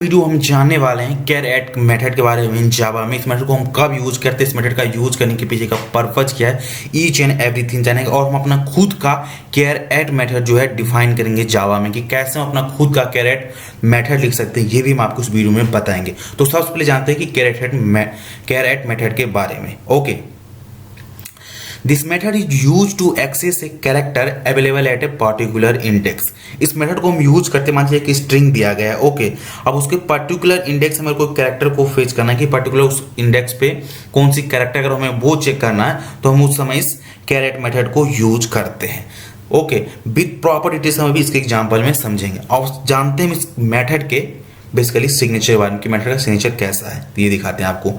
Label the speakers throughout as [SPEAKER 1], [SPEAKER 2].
[SPEAKER 1] Video हम जानने वाले हैं कैर एट मेथड के बारे में इन जावा में। इस मेथड को हम कब यूज करते हैं, इस मेथड का यूज करने के पीछे का पर्पज क्या है, ईच एंड एवरीथिंग जानेंगे। और हम अपना खुद का कैर एट मेथड जो है डिफाइन करेंगे जावा में कि कैसे हम अपना खुद का कैर एट मेथड लिख सकते हैं, ये भी हम आपको इस वीडियो में बताएंगे। तो सबसे पहले जानते हैं कि कैर एट मेथड के बारे में। Okay, this method is use to access a character available at a particular index. इस मेथड को हम यूज करते, मान लीजिए कि स्ट्रिंग दिया गया है। ओके, अब उसके पर्टिकुलर इंडेक्स में कोई कैरेक्टर को फेच करना है कि पर्टिकुलर उस इंडेक्स पे कौन सी कैरेक्टर, अगर हमें वो चेक करना है तो हम उस समय इस कैर एट मेथड को यूज करते हैं। ओके, विद प्रॉपर डिटेल्स हम अभी इसके एग्जाम्पल में समझेंगे और जानते हैं इस मेथड के बेसिकली सिग्नेचर बारे में कि मेथड का सिग्नेचर कैसा है। ये दिखाते हैं आपको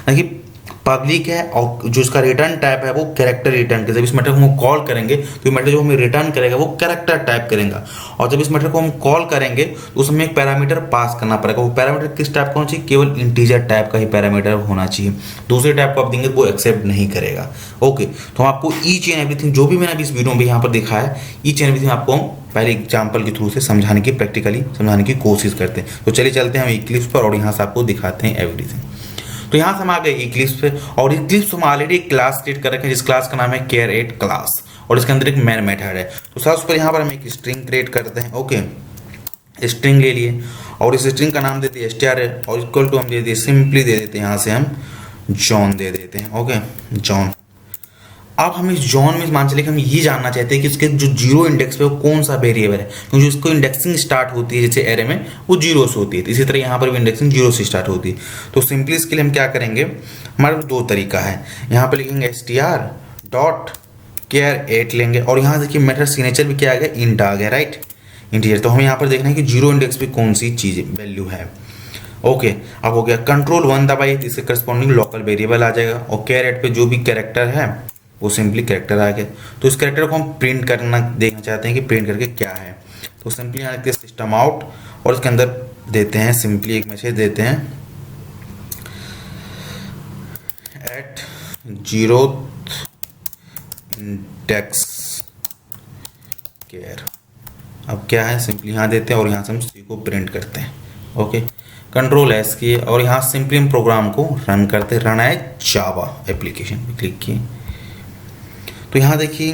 [SPEAKER 1] कि पब्लिक है और जो इसका रिटर्न टाइप है वो कैरेक्टर रिटर्न करेगा। जब इस मेथड को हम कॉल करेंगे तो ये मेथड जो हमें रिटर्न करेगा वो कैरेक्टर टाइप करेगा। और जब इस मेथड को हम कॉल करेंगे तो उसमें एक पैरामीटर पास करना पड़ेगा। वो पैरामीटर किस टाइप का होना चाहिए? केवल इंटीजर टाइप का ही पैरामीटर होना चाहिए। दूसरे टाइप को आप देंगे वो एक्सेप्ट नहीं करेगा। ओके, तो हम आपको ईच एंड एवरीथिंग जो भी मैंने अभी इस वीडियो में यहाँ पर दिखाया है, ईच एंड एवरीथिंग आपको हम पहले एग्जाम्पल के थ्रू से समझाने की, प्रैक्टिकली समझाने की कोशिश करते हैं। तो चलिए चलते हैं हम इक्लिप्स पर और यहाँ से आपको दिखाते हैं एवरीथिंग। तो यहाँ से हम आ गए इक्लिप्स पे और इक्लिप्स हम ऑलरेडी एक क्लास क्रिएट कर रखे हैं जिस क्लास का नाम है कैर एट क्लास और इसके अंदर एक मेन मेथड है। तो सबसे पहले यहाँ पर हम एक स्ट्रिंग क्रिएट करते हैं। ओके, स्ट्रिंग ले लिए और इस स्ट्रिंग का नाम देते हैं str और इक्वल टू हम दे दिए, सिंपली दे देते हैं यहाँ से हम जॉन दे देते हैं। Okay, John. अब हम इस जॉन में मान चले कि हम ये जानना चाहते हैं कि उसके जो जीरो इंडेक्स पे वो कौन सा वेरिएबल है, क्योंकि उसको इंडेक्सिंग स्टार्ट होती है जैसे एरे में वो जीरो से होती है, तो इसी तरह यहाँ पर भी इंडेक्सिंग जीरो से स्टार्ट होती है। तो सिंपली इसके लिए हम क्या करेंगे, हमारे पास दो तरीका है। यहाँ पर लिखेंगे str डॉट कैर एट लेंगे और यहाँ देखिए मेथड सिग्नेचर भी क्या आ गया, इंट आ गया, राइट, इंटीजर। तो हमें यहाँ पर देखना है कि जीरो इंडेक्स पे कौन सी चीज वैल्यू है। ओके, अब हो गया कंट्रोल 1 दबाइए, इसके करस्पॉन्डिंग लोकल वेरिएबल आ जाएगा और कैर एट पे जो भी कैरेक्टर है वो सिंपली कैरेक्टर आ गया। तो इस कैरेक्टर को हम प्रिंट करना देखना चाहते हैं कि प्रिंट करके क्या है। तो सिंपली यहाँ लिखते हैं सिस्टम आउट और इसके अंदर देते हैं सिंपली एक मैसेज देते हैं एट जीरोथ इंडेक्स कैर। अब क्या है, सिंपली यहाँ देते हैं और यहाँ से हम सी को प्रिंट करते हैं। ओके, कंट्रोल एस किए और यहाँ सिंपली हम प्रोग्राम को रन करते हैं। रन है जावा एप्लीकेशन पे क्लिक किए तो यहाँ देखिए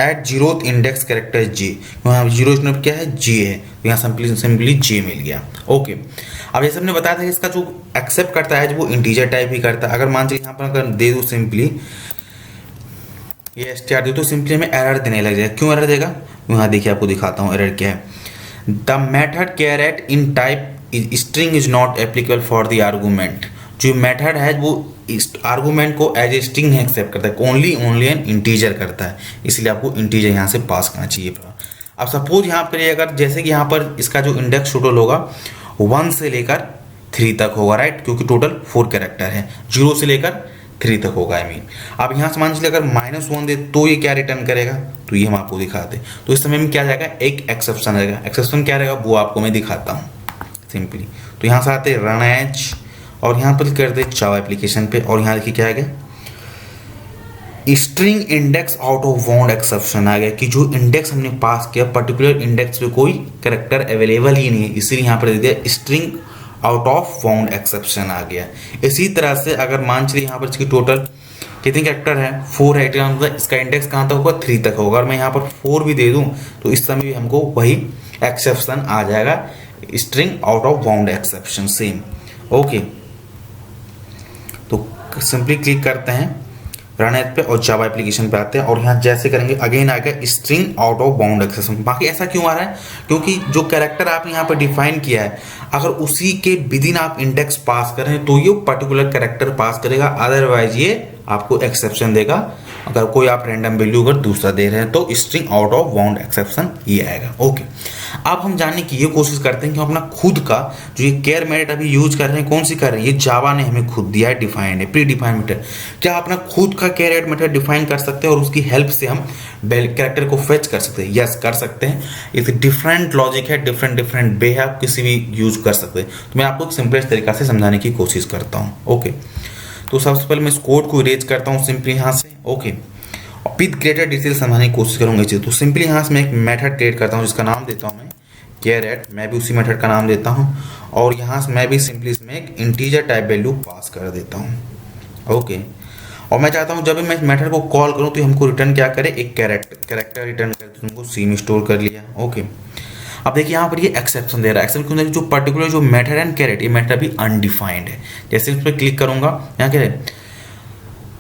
[SPEAKER 1] एट जीरोथ इंडेक्स कैरेक्टर जे, यहाँ जीरो स्टेप क्या है, जे है, तो यहाँ सिंपली जे मिल गया। ओके, अब जैसे हमने बताया था कि इसका जो एक्सेप्ट करता है वो इंटीजर टाइप ही करता है। अगर मान चलिए यहाँ पर अगर दे दो सिंपली ये str दे तो सिंपली हमें एरर देने लग जाएगा। क्यों एरर देगा, यहाँ देखिए आपको दिखाता हूँ एरर क्या है। The method char at in type string is not applicable for the argument. जो मेथड है वो आर्गूमेंट को एज ए स्ट्रिंग नहीं एक्सेप्ट करता है, ओनली एन इंटीजर करता है, इसलिए आपको इंटीजर यहाँ से पास करना चाहिए। अब सपोज यहाँ पर अगर जैसे कि यहाँ पर इसका जो इंडेक्स टोटल होगा 1 से लेकर 3 तक होगा, राइट, क्योंकि टोटल 4 कैरेक्टर है, 0 से लेकर 3 तक होगा। अब यहाँ से मान लीजिए अगर -1 दे तो ये क्या रिटर्न करेगा, तो ये हम आपको दिखाते हैं। तो इस समय में क्या जाएगा, एक एक्सेप्शन रहेगा। एक्सेप्शन क्या रहेगा वो आपको मैं दिखाता हूँ सिंपली। तो यहाँ से आते हैं रन एज और यहाँ पर करते हैं जावा एप्लीकेशन पे और यहाँ देखिए क्या आ गया, string index out of bound exception आ गया कि जो इंडेक्स हमने पास किया पर्टिकुलर इंडेक्स पे कोई कैरेक्टर अवेलेबल ही नहीं है, इसलिए यहाँ पर दे दिया string out of bound exception आ गया। इसी तरह से अगर मान चलिए यहाँ पर इसकी टोटल कितने कैरेक्टर है, 4 है, मतलब इसका इंडेक्स कहाँ तक होगा, 3 तक होगा। और मैं यहाँ पर 4 भी दे दूँ तो इस समय भी हमको वही एक्सेप्शन आ जाएगा, string out of bound exception same. Okay, तो सिंपली क्लिक करते हैं रन एट पे और जावा एप्लीकेशन पे आते हैं और यहाँ जैसे करेंगे अगेन आ गया string out of bound exception. बाकी ऐसा क्यों आ रहा है, क्योंकि जो कैरेक्टर आपने यहाँ पर डिफाइन किया है अगर उसी के विदिन आप इंडेक्स पास करें तो ये पर्टिकुलर कैरेक्टर पास करेगा, अदरवाइज ये आपको एक्सेप्शन देगा। अगर कोई आप रैंडम वैल्यू अगर दूसरा दे रहे हैं तो string out of bound exception ये आएगा। ओके, अब हम जानने की ये कोशिश करते हैं कि हम अपना खुद का जो ये कैर मेथड अभी यूज कर रहे हैं, कौन सी कर रहे हैं, ये जावा ने हमें खुद दिया है, डिफाइंड है, प्री डिफाइंड मेथड। क्या अपना खुद का कैर एट मेथड डिफाइन कर सकते हैं और उसकी हेल्प से हम कैरेक्टर को फेच कर सकते हैं? यस, कर सकते हैं। एक डिफरेंट लॉजिक है, डिफरेंट वे है, आप किसी भी यूज कर सकते हैं। तो मैं आपको सिंपलेस्ट तरीका से समझाने की कोशिश करता हूँ। ओके, तो सबसे पहले मैं इस कोड को इरेज करता हूँ सिंपली यहाँ से। ओके, विद ग्रेटर डिटेल समझाने की कोशिश करूँगा इसे। तो सिंपली यहाँ से मैं एक मेथड क्रिएट करता हूँ जिसका नाम देता हूँ मैं केयर एट, मैं भी उसी मेथड का नाम देता हूँ और यहाँ से मैं भी सिंपली इसमें एक इंटीजर टाइप वैल्यू पास कर देता हूँ। ओके, और मैं चाहता हूँ जब भी मैं मेथड को कॉल करूँ तो हमको रिटर्न क्या करे, एक कैरेक्टर रिटर्न करे, तो तुमको सी में स्टोर कर लिया। ओके, अब देखिए यहाँ पर ये एक्सेप्शन दे रहा है। एक्सेप्शन क्यों दे रहा है? जो पर्टिकुलर जो मेथड एंड कैरेट, ये मेथड अभी अनडिफाइंड है। जैसे इस पर क्लिक करूंगा, यहाँ क्या है,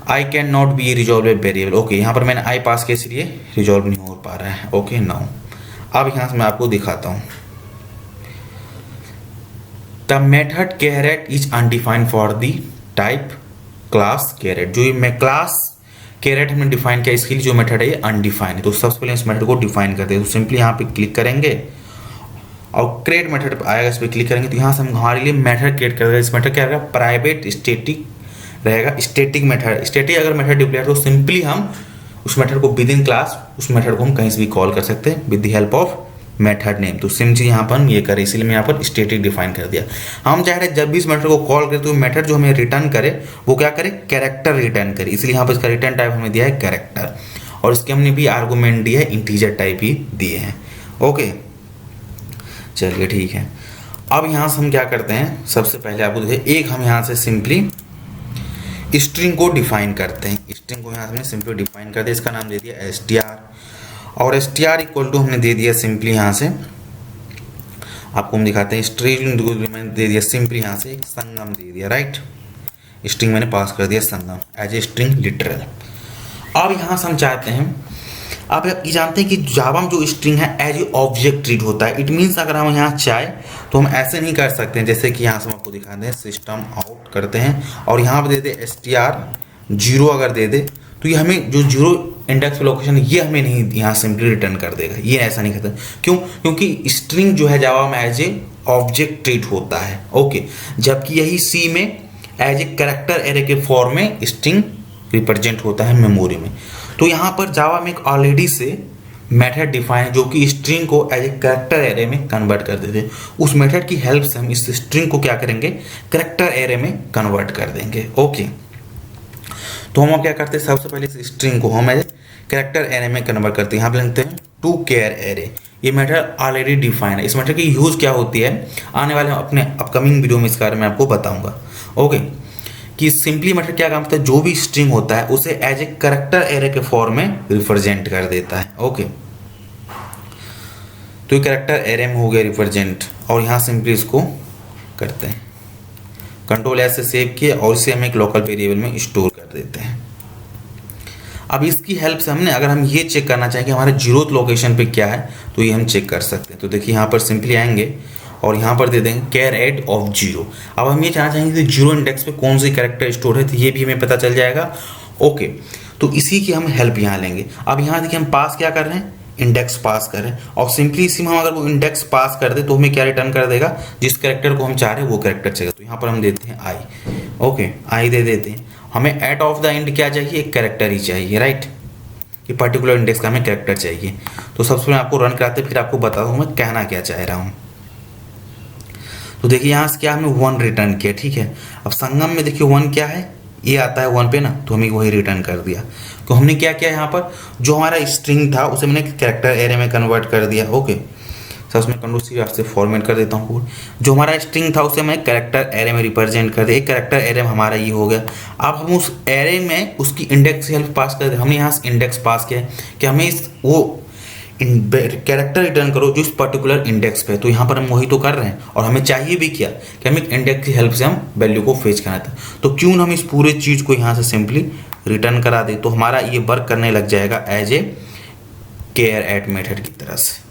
[SPEAKER 1] I can not be resolve variable. Okay, यहाँ पर मैंने आई पास किया इसलिए रिजॉल्व नहीं हो पा रहा है। ओके, नाउ अब यहाँ से मैं आपको दिखाता हूँ। The method caret is undefined for the type class caret. जो ये मैं क्लास कैरेट हमने डिफाइन किया, इसके लिए जो मेथड है ये अनडिफाइंड है। तो सबसे पहले इस मेथड को डिफाइन करते हैं। तो सिंपली यहाँ पे क्लिक करेंगे और क्रिएट मेथड आएगा, इस पर क्लिक करेंगे तो यहाँ से हम हमारे लिए मेथड क्रिएट करेंगे। इस मेथड क्या रहेगा, प्राइवेट स्टैटिक रहेगा, स्टैटिक मेथड। स्टैटिक अगर मेथड डिक्लेयर तो सिंपली हम उस मेथड को विद इन क्लास, उस मेथड को हम कहीं से भी कॉल कर सकते हैं with the help of method name. तो सिंपली यहाँ पर हम ये करें, इसलिए मैं यहाँ पर स्टैटिक डिफाइन कर दिया। हम चाह रहे हैं जब भी इस मेथड को कॉल करें तो मेथड जो हमें रिटर्न करे वो क्या करे, कैरेक्टर रिटर्न करे, इसलिए यहाँ पर इसका रिटर्न टाइप हमें दिया है कैरेक्टर, और इसके हमने भी आर्गूमेंट दिया है, इंटीजर टाइप ही दिए हैं। ओके, चलिए ठीक है। अब यहाँ से हम क्या करते हैं, सबसे पहले आपको देखिए, एक हम यहाँ से सिंपली स्ट्रिंग को डिफाइन करते हैं। स्ट्रिंग को यहाँ से सिंपली डिफाइन कर दिया, इसका नाम दे दिया str, और str इक्वल टू हमने दे दिया सिंपली यहाँ से, आपको हम दिखाते हैं, स्ट्रिंग दे दिया सिंपली यहाँ से एक संगम दे दिया, राइट। स्ट्रिंग मैंने पास कर दिया संगम एज ए स्ट्रिंग लिटरल। अब यहाँ से हम चाहते हैं, अब ये जानते हैं कि जावा में जो स्ट्रिंग है एज ए ऑब्जेक्ट ट्रीट होता है। इट मीन्स अगर हम यहाँ चाहे तो हम ऐसे नहीं कर सकते हैं, जैसे कि यहाँ से हम आपको दिखाते हैं, सिस्टम आउट करते हैं और यहाँ पर दे दे str 0 अगर दे दे तो ये हमें जो 0 इंडेक्स पे लोकेशन ये हमें नहीं यहाँ सिंपली रिटर्न कर देगा, ये ऐसा नहीं करता। क्यों? क्योंकि स्ट्रिंग जो है जावा में एज ए ऑब्जेक्ट ट्रीट होता है। ओके, जबकि यही सी में एज ए कैरेक्टर एरे के फॉर्म में स्ट्रिंग रिप्रेजेंट होता है मेमोरी में। तो यहाँ पर जावा में एक ऑलरेडी से मेथड डिफाइन जो कि स्ट्रिंग को एज ए कैरेक्टर एरे में कन्वर्ट कर देते हैं। उस मेथड की हेल्प से हम इस स्ट्रिंग को क्या करेंगे, कैरेक्टर एरे में कन्वर्ट कर देंगे। ओके, तो हम क्या करते हैं, सबसे पहले इस स्ट्रिंग को हम एज कैरेक्टर एरे में कन्वर्ट करते हैं। यहाँ पे लिखते हैं टू केयर एरे। ये मेथड ऑलरेडी डिफाइन है। इस मेथड की यूज क्या होती है आने वाले अपने अपकमिंग वीडियो में इस बारे में आपको बताऊंगा। ओके, कि सिंपली मेथड क्या काम करता है, जो भी स्ट्रिंग होता है उसे एज ए कैरेक्टर एरे के फॉर्म में रिप्रेजेंट कर देता है। ओके, तो ये कैरेक्टर एरे में हो गया रिप्रेजेंट, और यहाँ सिंपली इसको करते हैं कंट्रोल एस से सेव किए और इसे हम एक लोकल वेरिएबल में स्टोर कर देते हैं। अब इसकी हेल्प से हमने अगर हम ये चेक करना चाहें कि हमारे 0th लोकेशन पे क्या है तो ये हम चेक कर सकते हैं। तो देखिए यहाँ पर सिंपली आएंगे और यहाँ पर दे देंगे कैर एड ऑफ 0। अब हम ये जानना चाहेंगे कि 0 इंडेक्स पे कौन सी कैरेक्टर स्टोर है, तो ये भी हमें पता चल जाएगा। ओके, तो इसी की हम हेल्प यहाँ लेंगे। अब यहाँ देखिए हम पास क्या कर रहे हैं, इंडेक्स पास कर रहे हैं, और सिंपली इसी में हम अगर वो इंडेक्स पास कर दे तो हमें क्या रिटर्न कर देगा, जिस कैरेक्टर को हम चाह रहे हैं वो कैरेक्टर चाहिए। तो यहाँ पर हम देते हैं आई। ओके, आई दे देते हैं। हमें एट ऑफ द एंड क्या चाहिए, एक कैरेक्टर ही चाहिए, राइट। कि पर्टिकुलर इंडेक्स का हमें कैरेक्टर चाहिए। तो सबसे पहले आपको रन कराते फिर आपको बता दूँ मैं कहना क्या चाह रहा हूँ। तो देखिए यहाँ से क्या हमने 1 रिटर्न किया, ठीक है। अब संगम में देखिए 1 क्या है, ये आता है 1 पे ना, तो हमें वही रिटर्न कर दिया। तो हमने क्या किया यहाँ पर, जो हमारा स्ट्रिंग था उसे मैंने कैरेक्टर एरे में कन्वर्ट कर दिया। ओके, सब उसमें कंट्रोल सी से फॉर्मेट कर देता हूँ कोड। जो हमारा स्ट्रिंग था उसे मैं कैरेक्टर एरे में रिप्रेजेंट कर दिया। एक कैरेक्टर एरे में हमारा ये हो गया। अब हम उस एरे में उसकी इंडेक्स हेल्प पास कर दे। हमने यहाँ से इंडेक्स पास किया कि हमें इस वो कैरेक्टर रिटर्न करो जो इस पर्टिकुलर इंडेक्स पे। तो यहाँ पर हम वही तो कर रहे हैं, और हमें चाहिए भी क्या कि हमें इंडेक्स की हेल्प से हम वैल्यू को फेच करना था। तो क्यों हम इस पूरे चीज़ को यहाँ से सिंपली रिटर्न करा दे, तो हमारा ये वर्क करने लग जाएगा as a char at method की तरह से।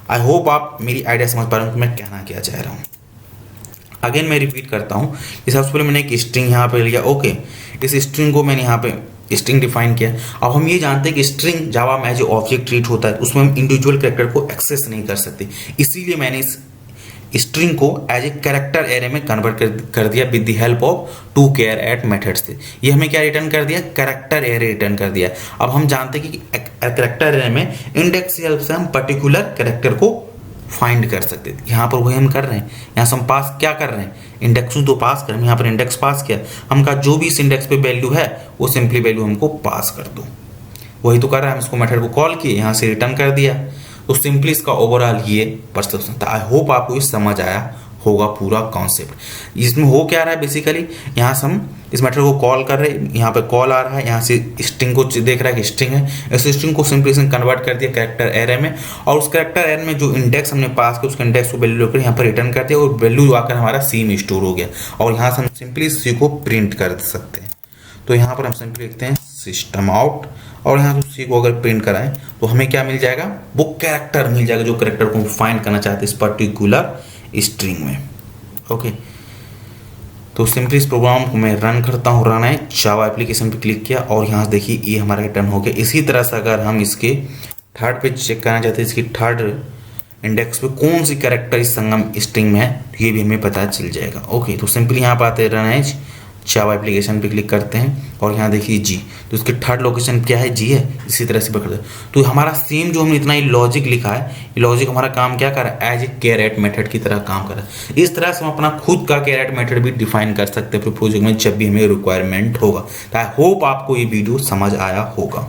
[SPEAKER 1] आई होप आप मेरी आइडिया समझ पा रहे हो कि मैं कहना क्या चाह रहा हूँ। अगेन मैं रिपीट करता हूँ कि सबसे पहले मैंने एक स्ट्रिंग यहाँ पे लिया। ओके, इस स्ट्रिंग को मैंने यहाँ पे स्ट्रिंग डिफाइन किया। अब हम ये जानते हैं कि स्ट्रिंग जावा में एज ऑब्जेक्ट ट्रीट होता है, उसमें हम इंडिविजुअल कैरेक्टर को एक्सेस नहीं कर सकते। इसीलिए मैंने इस स्ट्रिंग को एज ए कैरेक्टर एरे में कन्वर्ट कर दिया with the help of to char at method से। ये हमें क्या रिटर्न कर दिया, कैरेक्टर एरे रिटर्न कर दिया। अब हम जानते हैं कि कैरेक्टर एरे में इंडेक्स की हेल्प से हम पर्टिकुलर कैरेक्टर को फाइंड कर सकते थे। यहाँ पर वही हम कर रहे हैं। यहाँ से हम पास क्या कर रहे हैं, इंडेक्स तो पास कर, यहाँ पर इंडेक्स पास किया। हम कहा जो भी इस इंडेक्स पे वैल्यू है वो सिंपली वैल्यू हमको पास कर दो। वही तो कर रहा है। हम इसको मेथड को कॉल किए, यहाँ से रिटर्न कर दिया। तो सिंपली इसका ओवरऑल ये प्रोसेस था। आई होप आपको ये समझ आया होगा पूरा कॉन्सेप्ट। इसमें हो क्या रहा है बेसिकली, यहाँ से हम इस मेथड को कॉल कर रहे हैं, यहाँ पे कॉल आ रहा है, यहाँ से स्ट्रिंग को देख रहा है कि स्ट्रिंग है, इस स्ट्रिंग को सिंपली कन्वर्ट कर दिया कैरेक्टर एरे में, और उस कैरेक्टर एरे में जो इंडेक्स हमने पास किया उसके इंडेक्स को वैल्यू लेकर यहाँ पर रिटर्न कर दिया, और वैल्यू आकर हमारा सी में स्टोर हो गया, और यहाँ से हम सिंपली सी को प्रिंट कर सकते हैं। तो यहाँ पर हम सिंपली लिखते हैं सिस्टम आउट, और यहाँ से सी को अगर प्रिंट कराएं तो हमें क्या मिल जाएगा, वो कैरेक्टर मिल जाएगा जो कैरेक्टर को फाइंड करना चाहते हैं इस पर्टिकुलर स्ट्रिंग में। ओके, तो सिंपली इस प्रोग्राम को मैं रन करता हूँ, रन है जावा एप्लीकेशन पे क्लिक किया, और यहाँ से देखिए ये हमारा रिटर्न हो गया। इसी तरह से अगर हम इसके थर्ड पे चेक करना चाहते हैं, इसकी थर्ड इंडेक्स पे कौन सी कैरेक्टर इस संगम स्ट्रिंग में है, तो ये भी हमें पता चल जाएगा। ओके, तो सिंपली यहाँ पर आते हैं रन एज जावा एप्लीकेशन पे क्लिक करते हैं, और यहाँ देखिए जी, तो इसकी थर्ड लोकेशन क्या है, जी है। इसी तरह से पकड़ते हैं, तो हमारा सेम जो हमने इतना ही लॉजिक लिखा है, ये लॉजिक हमारा काम क्या कर रहा है, एज ए कैरेट मेथड की तरह काम कर रहा है। इस तरह से हम अपना खुद का कैरेट मेथड भी डिफाइन कर सकते हैं अपने प्रोजेक्ट में जब भी हमें रिक्वायरमेंट होगा। तो आई होप आपको ये वीडियो समझ आया होगा।